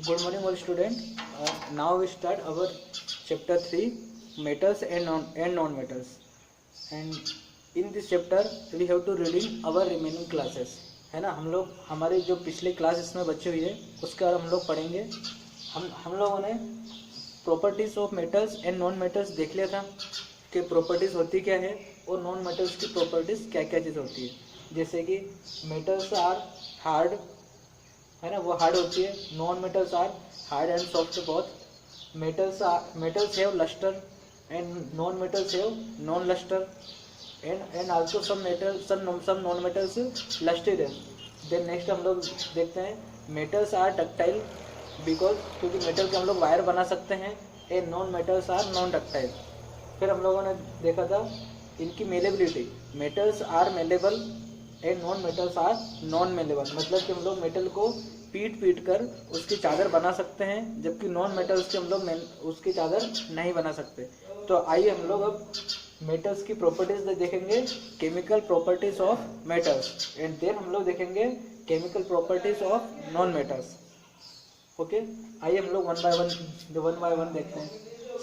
Good morning, all student. Now we start our chapter 3, metals and non-metals. And in this chapter we have to reading our remaining classes. है ना, हम लोग हमारे जो पिछले class इसमें बचे हुई है उसके बारे में हम लोग पढ़ेंगे. हम लोगों ने properties of metals and non metals देख लिया था कि प्रॉपर्टीज होती क्या है और नॉन मेटल्स की प्रॉपर्टीज क्या क्या चीज़ होती है. जैसे कि मेटल्स आर हार्ड, है ना, वो हार्ड होती है. Non metals are hard and soft both. Metals have lustre and non metals have non lustre and also some non metals lustred है. देन नेक्स्ट हम लोग देखते हैं मेटल्स आर डक्टाइल बिकॉज क्योंकि मेटल के हम लोग वायर बना सकते हैं. And non metals are non ductile. फिर हम लोगों ने देखा था इनकी malleability. Metals are malleable and non metals are non malleable. मतलब कि हम लोग मेटल को पीट कर उसकी चादर बना सकते हैं, जबकि नॉन मेटल्स के हम लोग उसकी चादर नहीं बना सकते. तो आइए हम लोग अब मेटल्स की प्रॉपर्टीज देखेंगे, chemical properties of metals, and then हम लोग देखेंगे chemical properties of non metals. Okay, आइए हम लोग वन बाय वन देखते हैं.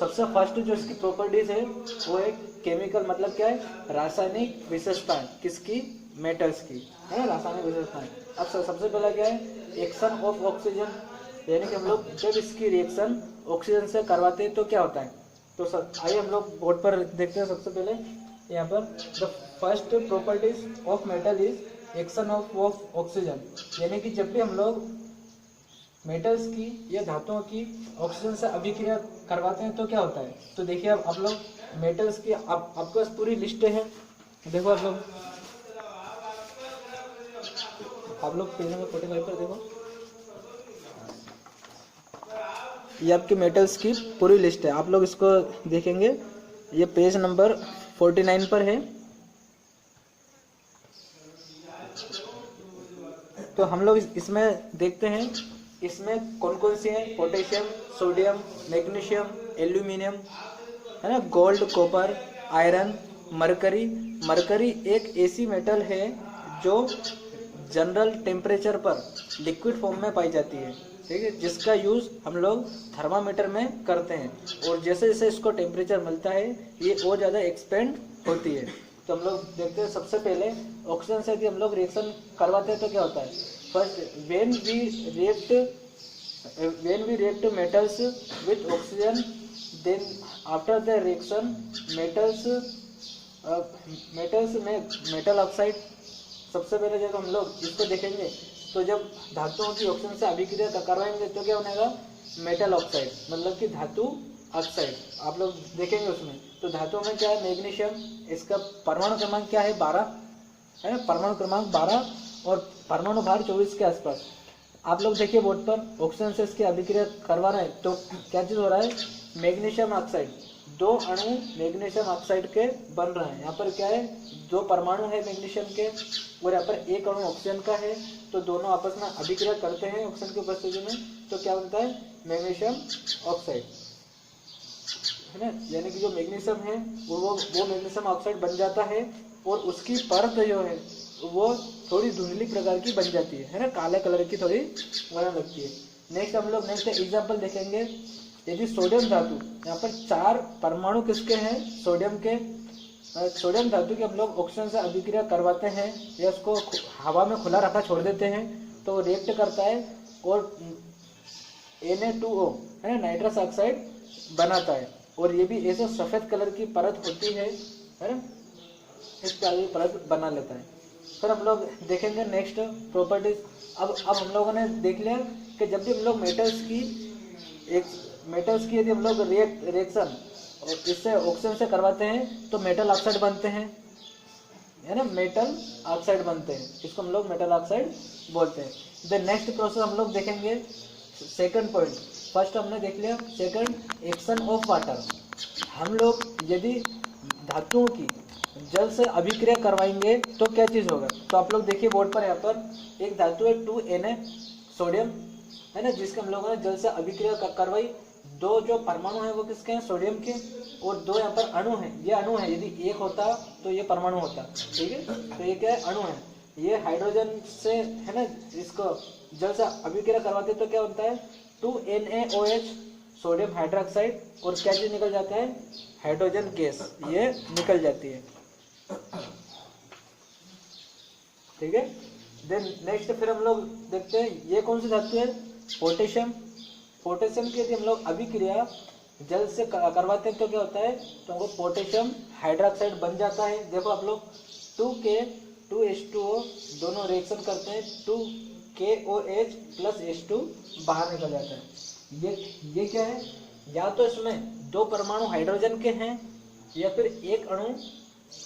सबसे फर्स्ट जो इसकी प्रॉपर्टीज है वो है केमिकल. मतलब क्या है? रासायनिक विशेषताएं. किसकी? मेटल्स की, है ना, रासायनिक विशेषताएं. अब सबसे पहला क्या है? Action of oxygen. यानी कि हम लोग जब इसकी रिएक्शन ऑक्सीजन से करवाते हैं तो क्या होता है. तो आइए हम लोग बोर्ड पर देखते हैं. सबसे पहले यहाँ पर the first properties of metal is action of oxygen. यानी कि जब भी हम लोग मेटल्स की या धातुओं की ऑक्सीजन से अभिक्रिया करवाते हैं तो क्या होता है. तो देखिए अब आप लोग मेटल्स की आपके पास पूरी लिस्ट है. देखो आप लोग पेज नंबर 45 पर देखो, ये आपके मेटल्स की पूरी लिस्ट है. आप लोग इसको देखेंगे, ये पेज नंबर 49 पर है. तो हम लोग इसमें देखते हैं इसमें कौन कौन सी है. पोटेशियम, सोडियम, मैग्नीशियम, एल्यूमिनियम, है ना, gold, copper, iron, mercury. Mercury एक ऐसी मेटल है जो जनरल टेम्परेचर पर लिक्विड फॉर्म में पाई जाती है. ठीक है, जिसका यूज हम लोग थर्मामीटर में करते हैं, और जैसे जैसे इसको टेम्परेचर मिलता है ये और ज़्यादा एक्सपेंड होती है. तो हम लोग देखते हैं सबसे पहले ऑक्सीजन से यदि हम लोग रिएक्शन करवाते हैं तो क्या होता है. First when we react metals with oxygen, then after the reaction metals में मेटल ऑक्साइड. सबसे पहले जब हम लोग इसको देखेंगे तो जब धातुओं की ऑक्सीजन से अभिक्रिया करवाएंगे तो क्या बनेगा. मेटल ऑक्साइड, मतलब कि धातु ऑक्साइड. आप लोग देखेंगे उसमें तो धातुओं में क्या है, मैग्नीशियम. इसका परमाणु क्रमांक क्या है, 12 है. परमाणु क्रमांक 12 और परमाणु भार 24 के आसपास. आप लोग देखिए बोर्ड पर ऑक्सीजन से इसकी अभिक्रिया करवा रहे हैं तो क्या चीज हो रहा है, मैग्नीशियम ऑक्साइड. 2 अणु मैग्नीशियम ऑक्साइड के बन रहे हैं. यहाँ पर क्या है, 2 परमाणु है मैग्नीशियम के और यहाँ पर 1 अणु ऑक्सीजन का है. तो दोनों आपस में अभिक्रिया करते हैं ऑक्सीजन की उपस्थिति में तो क्या बनता है, मैग्नीशियम ऑक्साइड, है ना. यानी कि जो मैग्नीशियम है वो मैग्नीशियम ऑक्साइड बन जाता है और उसकी परत जो है वो थोड़ी धुंधली प्रकार की बन जाती है ना, काले कलर की थोड़ी बनने लगती है. नेक्स्ट हम लोग एग्जाम्पल देखेंगे. यदि सोडियम धातु, यहाँ पर 4 परमाणु किसके हैं, सोडियम के. सोडियम धातु के हम लोग ऑक्सीजन से अभिक्रिया करवाते हैं या उसको हवा में खुला रखा छोड़ देते हैं तो रिएक्ट करता है और Na2O, है ना, नाइट्रस ऑक्साइड बनाता है. और ये भी ऐसे सफेद कलर की परत होती है ना, इस तरह की परत बना लेता है. फिर हम लोग देखेंगे नेक्स्ट प्रॉपर्टीज. अब हम लोगों ने देख लिया कि जब भी हम लोग मेटल्स की यदि हम लोग रिएक्शन इससे ऑक्सीजन से करवाते हैं तो मेटल ऑक्साइड बनते हैं, है ना, मेटल ऑक्साइड बनते हैं. इसको हम लोग मेटल ऑक्साइड बोलते हैं. द नेक्स्ट प्रोसेस हम लोग देखेंगे सेकंड पॉइंट. फर्स्ट हमने देख लिया सेकंड, एक्शन ऑफ वाटर. हम लोग यदि धातुओं की जल से अभिक्रिया करवाएंगे तो क्या चीज होगा. तो आप लोग देखिए बोर्ड पर, यहाँ पर एक धातु है 2Na सोडियम, है ना, जिसके हम लोगों ने जल से अभिक्रिया करवाई. 2 जो परमाणु है वो किसके हैं, सोडियम के, और 2 यहाँ पर अणु हैं. ये अणु है, यदि एक होता तो ये परमाणु होता. ठीक है, तो ये क्या है, अणु है. ये हाइड्रोजन से, है ना, इसको जल से अभिक्रिया करवाते तो क्या बनता है, 2NaOH सोडियम हाइड्रोक्साइड, और क्या चीज निकल जाता है, हाइड्रोजन गैस, ये निकल जाती है। ठीक है। देन नेक्स्ट फिर हम लोग देखते हैं ये कौन सी धातु है, पोटेशियम। पोटेशियम की यदि हम लोग अभिक्रिया जल से करवाते हैं तो क्या होता है, तो हमको पोटेशियम हाइड्रोक्साइड बन जाता है। देखो आप लोग 2K 2H2O दोनों रिएक्शन करते हैं, 2KOH प्लस H2 बाहर निकल जाता है। ये क्या है, या तो इसमें दो परमाणु हाइड्रोजन के हैं या फिर एक अणु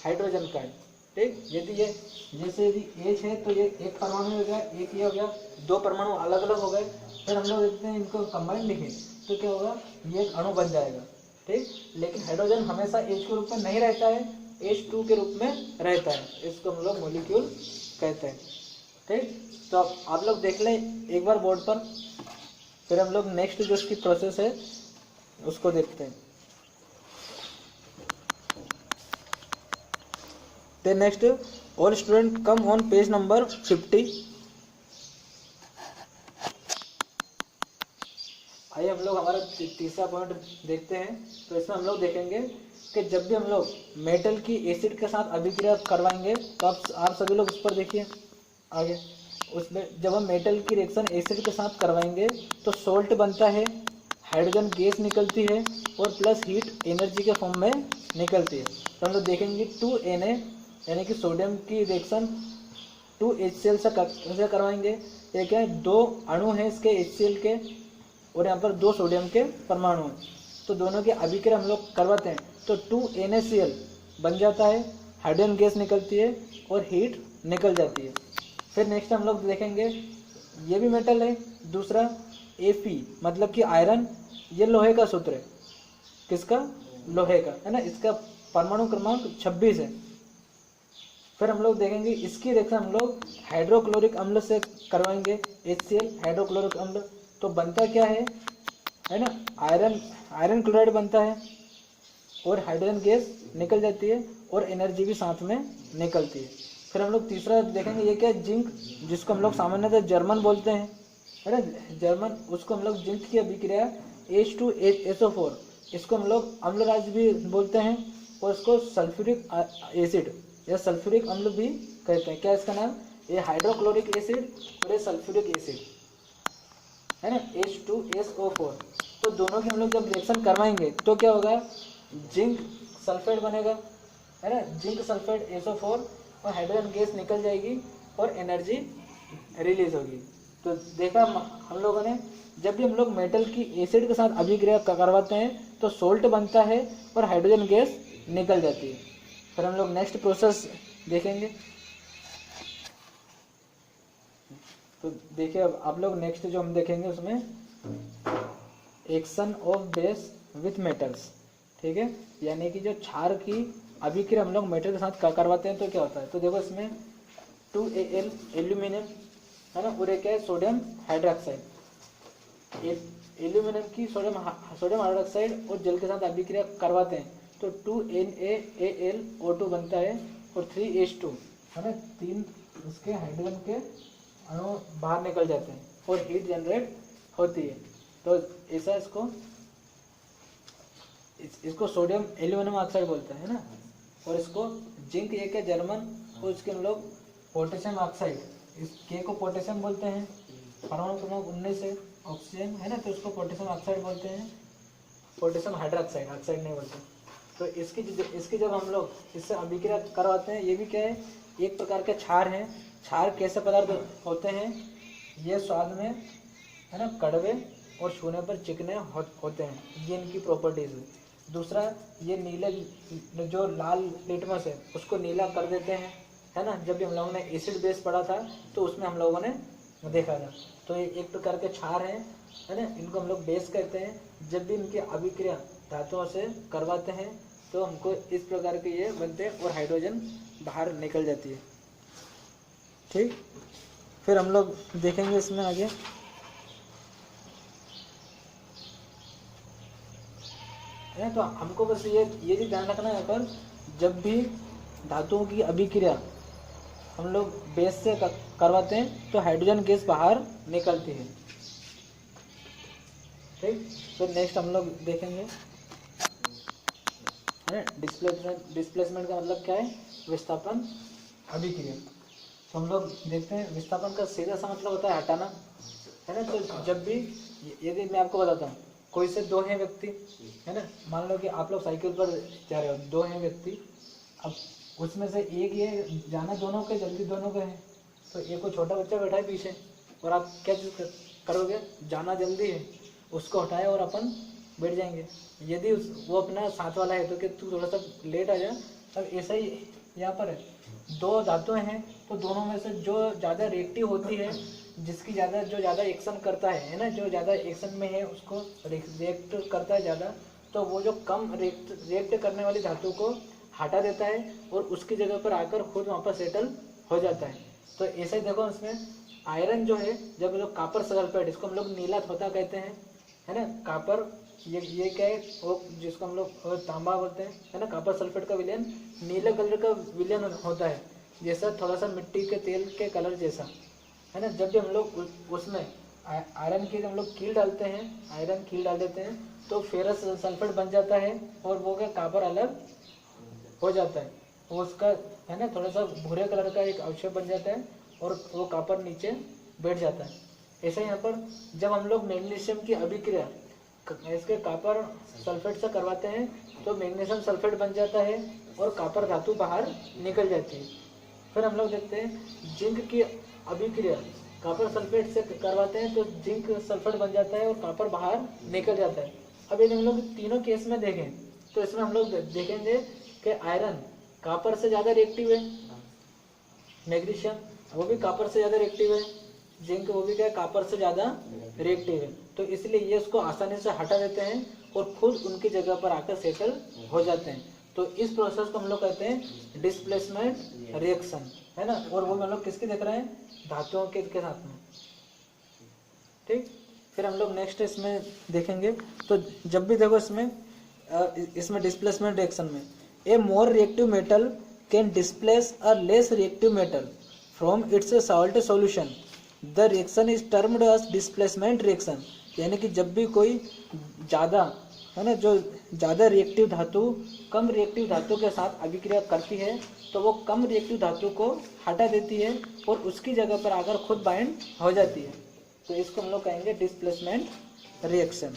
हाइड्रोजन का है। ठीक, यदि ये जैसे यदि H है तो ये एक परमाणु हो गया, एक ये हो गया, दो परमाणु अलग अलग हो गए। फिर हम लोग देखते हैं इनको कंबाइन लिखें तो क्या होगा, ये एक अणु बन जाएगा। ठीक, लेकिन हाइड्रोजन हमेशा H के रूप में नहीं रहता है, H2 के रूप में रहता है, इसको हम लोग मॉलिक्यूल कहते हैं। ठीक, तो आप लोग देख लें एक बार बोर्ड पर, फिर हम लोग नेक्स्ट जो इसकी प्रोसेस है उसको देखते हैं। Then next, all student come on page number 50। आइए हम लोग हमारा तीसरा पॉइंट देखते हैं। तो इसमें हम लोग देखेंगे कि जब भी हम लोग मेटल की एसिड के साथ अभिक्रिया करवाएंगे तो आप सभी लोग उस पर देखिए आगे। उसमें जब हम मेटल की रिएक्शन एसिड के साथ करवाएंगे तो सोल्ट बनता है, हाइड्रोजन गैस निकलती है और प्लस हीट एनर्जी के फॉर्म में निकलती है। तो हम लोग देखेंगे 2Na यानी कि सोडियम की रिएक्शन 2HCl से करवाएंगे। ये क्या है, दो अणु हैं इसके HCl के और यहाँ पर दो सोडियम के परमाणु हैं, तो दोनों के अभिक्रिया हम लोग करवाते हैं तो 2NaCl बन जाता है, हाइड्रोजन गैस निकलती है और हीट निकल जाती है। फिर नेक्स्ट हम लोग देखेंगे ये भी मेटल है, दूसरा Fe मतलब कि आयरन, ये लोहे का सूत्र है, किसका, लोहे का, है ना, इसका परमाणु क्रमांक 26 है। फिर हम लोग देखेंगे इसकी रिएक्शन हम लोग हाइड्रोक्लोरिक अम्ल से करवाएंगे, HCl हाइड्रोक्लोरिक अम्ल, तो बनता क्या है ना, आयरन क्लोराइड बनता है और हाइड्रोजन गैस निकल जाती है और एनर्जी भी साथ में निकलती है। फिर हम लोग तीसरा देखेंगे ये क्या है, जिंक, जिसको हम लोग सामान्यतः जर्मन बोलते हैं, है ना, जर्मन, उसको हम लोग जिंक की अभिक्रिया H2SO4, इसको हम लोग अम्लराज भी बोलते हैं और इसको सल्फ्यूरिक एसिड या सल्फ्यूरिक अम्ल भी कहते हैं। क्या इसका नाम, ये हाइड्रोक्लोरिक एसिड और ये सल्फ्यूरिक एसिड, है ना, H2SO4। तो दोनों की हम लोग जब रिएक्शन करवाएंगे तो क्या होगा, जिंक सल्फेट बनेगा, है ना, जिंक सल्फेट SO4 और हाइड्रोजन गैस निकल जाएगी और एनर्जी रिलीज होगी। तो देखा हम लोगों ने, जब भी हम लोग मेटल की एसिड के साथ अभिक्रिया करवाते हैं तो सोल्ट बनता है और हाइड्रोजन गैस निकल जाती है। फिर हम लोग नेक्स्ट प्रोसेस देखेंगे। तो देखिए अब आप लोग नेक्स्ट जो हम देखेंगे उसमें action of base with metals. ठीक है, यानी कि जो क्षार की अभिक्रिया हम लोग मेटल के साथ करवाते हैं तो क्या होता है, तो देखो इसमें 2Al एल्यूमिनियम, है ना, और एक है सोडियम हाइड्रोक्साइड। एल्यूमिनियम की सोडियम हाइड्रोक्साइड और जल के साथ अभिक्रिया करवाते हैं तो 2NaAlO2 बनता है और 3H2, है ना, तीन उसके हाइड्रोजन के अणु बाहर निकल जाते हैं और हीट जनरेट होती है। तो ऐसा इसको सोडियम एल्यूमिनियम ऑक्साइड बोलते हैं ना, और इसको जिंक एक है जर्मन, और इसके हम लोग पोटेशियम ऑक्साइड, इस के को पोटेशियम बोलते हैं, परमाणु क्रमांक 19 है, ऑक्सीजन, है ना, तो इसको पोटेशियम ऑक्साइड बोलते हैं, पोटेशियम हाइड्रोक्साइड, ऑक्साइड नहीं बोलते। तो इसकी जब हम लोग इससे अभिक्रिया करवाते हैं, ये भी क्या है, एक प्रकार के क्षार हैं। क्षार कैसे पदार्थ होते हैं, ये स्वाद में, है ना, कड़वे और छूने पर चिकने होते हैं, ये इनकी प्रॉपर्टीज है। दूसरा, ये नीले जो लाल लिटमस है उसको नीला कर देते हैं, है ना, जब भी हम लोगों ने एसिड बेस पढ़ा था तो उसमें हम लोगों ने देखा था। तो ये एक प्रकार के क्षार हैं, है ना, इनको हम लोग बेस कहते हैं। जब भी इनकी अभिक्रिया धातुओं से करवाते हैं तो हमको इस प्रकार के ये बनते हैं और हाइड्रोजन बाहर निकल जाती है। ठीक, फिर हम लोग देखेंगे इसमें आगे। है तो हमको बस ये भी ध्यान रखना है पर, जब भी धातुओं की अभिक्रिया हम लोग बेस से करवाते हैं तो हाइड्रोजन गैस बाहर निकलती है। ठीक। तो नेक्स्ट हम लोग देखेंगे, है ना, डिस्प्लेसमेंट का मतलब क्या है, विस्थापन अभिक्रिया। तो हम लोग देखते हैं विस्थापन का सीधा सा मतलब होता है हटाना, है ना। तो जब भी, यदि मैं आपको बताता हूँ, कोई से दो हैं व्यक्ति, है ना, मान लो कि आप लोग साइकिल पर जा रहे हो, दो हैं व्यक्ति, अब उसमें से एक, ये जाना दोनों के जल्दी दोनों के हैं, तो एक को छोटा बच्चा बैठा है पीछे, और आप क्या चीज़ करोगे, जाना जल्दी है, उसको हटाए और अपन बैठ जाएंगे। यदि वो अपना साथ वाला है तो कि तू थोड़ा सा लेट आ जा, तब ऐसा ही यहाँ पर है, दो धातुएं हैं, तो दोनों में से जो ज़्यादा रिएक्टिव होती है, जिसकी जो ज़्यादा एक्शन करता है ना, जो ज़्यादा एक्शन में है उसको रिएक्ट करता है ज़्यादा, तो वो जो कम रिएक्ट करने वाली धातु को हटा देता है और उसकी जगह पर आकर खुद वहाँ पर सेटल हो जाता है। तो ऐसा ही देखो, इसमें आयरन जो है, जब जो कॉपर सल्फेट, इसको हम लोग नीला धोता कहते हैं, है ना, कॉपर, ये क्या है, वो जिसको हम लोग तांबा बोलते हैं, है ना, कॉपर सल्फेट का विलयन नीले कलर का विलयन होता है, जैसा थोड़ा सा मिट्टी के तेल के कलर जैसा, है ना। जब भी हम लोग उसमें आयरन की हम लोग कील डालते हैं, आयरन कील डाल देते हैं, तो फेरस सल्फेट बन जाता है, और वो क्या, कॉपर अलग हो जाता है, वो उसका, है ना, थोड़ा सा भूरे कलर का एक अवशेष बन जाता है, और वो कॉपर नीचे बैठ जाता है। ऐसा यहाँ पर जब हम लोग मैग्नीशियम की अभिक्रिया इसके कॉपर सल्फेट से करवाते हैं, तो मैग्नीशियम सल्फेट बन जाता है और कॉपर धातु बाहर निकल जाती है। फिर हम लोग देखते हैं जिंक की अभिक्रिया, कॉपर सल्फेट से करवाते हैं तो जिंक सल्फेट बन जाता है और कॉपर बाहर निकल जाता है। अब यदि हम लोग तीनों केस में देखें, तो इसमें हम लोग देखेंगे कि आयरन कॉपर से ज़्यादा रिएक्टिव है, मैग्नीशियम वो भी कॉपर से ज़्यादा रिएक्टिव है, जिंक वो भी क्या है, कॉपर से ज़्यादा रिएक्टिव है, तो इसलिए ये उसको आसानी से हटा देते हैं और खुद उनकी जगह पर आकर सेटल हो जाते हैं। तो इस प्रोसेस को हम लोग कहते हैं डिस्प्लेसमेंट रिएक्शन, है ना। और वो हम लोग किसकी देख रहे हैं, धातुओं के साथ में, ठीक। फिर हम लोग नेक्स्ट इसमें देखेंगे, तो जब भी देखो इसमें डिस्प्लेसमेंट रिएक्शन में, a more reactive metal can displace a less reactive metal from its salt solution, the reaction is termed as displacement reaction. यानी कि जब भी कोई ज़्यादा, है ना, जो ज़्यादा रिएक्टिव धातु कम रिएक्टिव धातु के साथ अभिक्रिया करती है, तो वो कम रिएक्टिव धातु को हटा देती है और उसकी जगह पर आकर खुद बाइंड हो जाती है, तो इसको हम लोग कहेंगे डिस्प्लेसमेंट रिएक्शन।